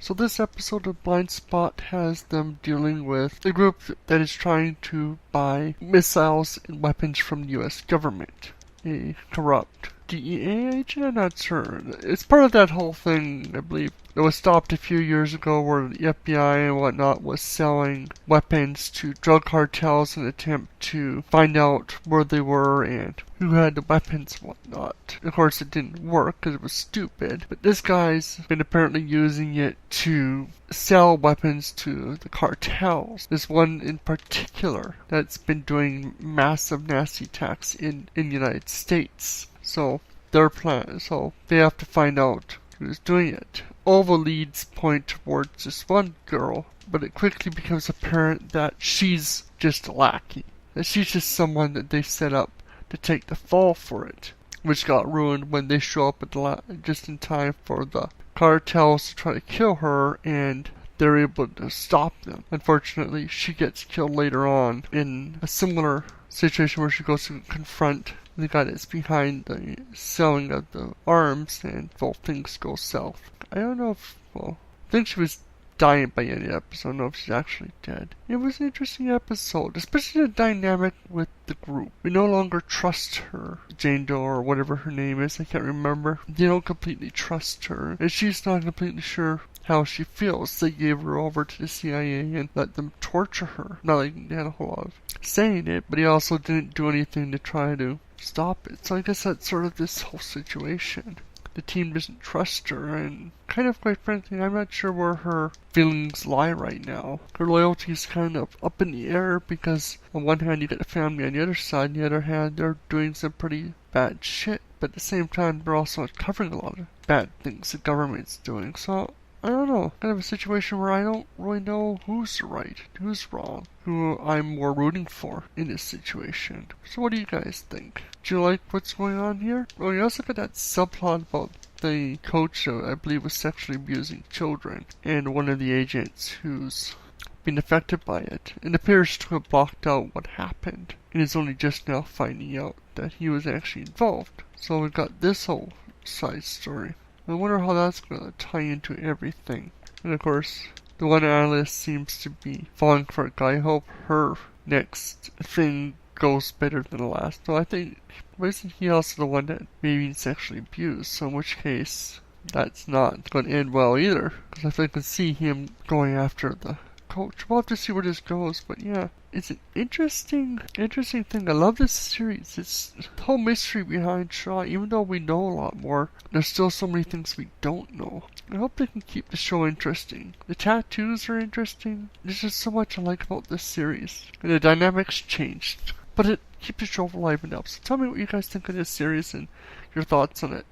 So this episode of Blindspot has them dealing with a group that is trying to buy missiles and weapons from the US government. A corrupt DEA agent? I'm not sure. It's part of that whole thing, I believe, that was stopped a few years ago where the FBI and whatnot was selling weapons to drug cartels in an attempt to find out where they were and who had the weapons and whatnot. Of course, it didn't work because it was stupid, but this guy's been apparently using it to sell weapons to the cartels. There's one in particular that's been doing massive nasty attacks in the United States. So they have to find out who's doing it. All the leads point towards this one girl, but it quickly becomes apparent that she's just a lackey. That she's just someone that they set up to take the fall for it, which got ruined when they show up at just in time for the cartels to try to kill her, and they're able to stop them. Unfortunately, she gets killed later on in a similar situation where she goes to confront the guy that's behind the selling of the arms, and both things go south. I don't know if, I think she was dying by the end of the episode. I don't know if she's actually dead. It was an interesting episode, especially the dynamic with the group. We no longer trust her, Jane Doe or whatever her name is, I can't remember. They don't completely trust her, and she's not completely sure how she feels. They gave her over to the CIA and let them torture her. Not like they had a whole lot of saying it, but he also didn't do anything to try to stop it. So I guess that's sort of this whole situation. The team doesn't trust her, and kind of, quite frankly, I'm not sure where her feelings lie right now. Her loyalty is kind of up in the air because on one hand you get the family, on the other side, on the other hand, they're doing some pretty bad shit. But at the same time, they're also covering a lot of bad things the government's doing. So I don't know, kind of a situation where I don't really know who's right, who's wrong, who I'm more rooting for in this situation. So what do you guys think? Do you like what's going on here? Oh, you also got that subplot about the coach who I believe was sexually abusing children, and one of the agents who's been affected by it, and appears to have blocked out what happened, and is only just now finding out that he was actually involved. So we've got this whole side story. I wonder how that's going to tie into everything. And of course, the one analyst seems to be falling for a guy. I hope her next thing goes better than the last. So I think, isn't he also the one that may be sexually abused? So in which case, that's not going to end well either. Because I can see him going after the coach. We'll have to see where this goes, but yeah, it's an interesting thing. I love this series. It's the whole mystery behind Shaw. Even though we know a lot more, there's still so many things we don't know. I hope they can keep the show interesting. The tattoos are interesting. There's just so much I like about this series, and the dynamics changed, but it keeps the show alive and up. So tell me what you guys think of this series and your thoughts on it.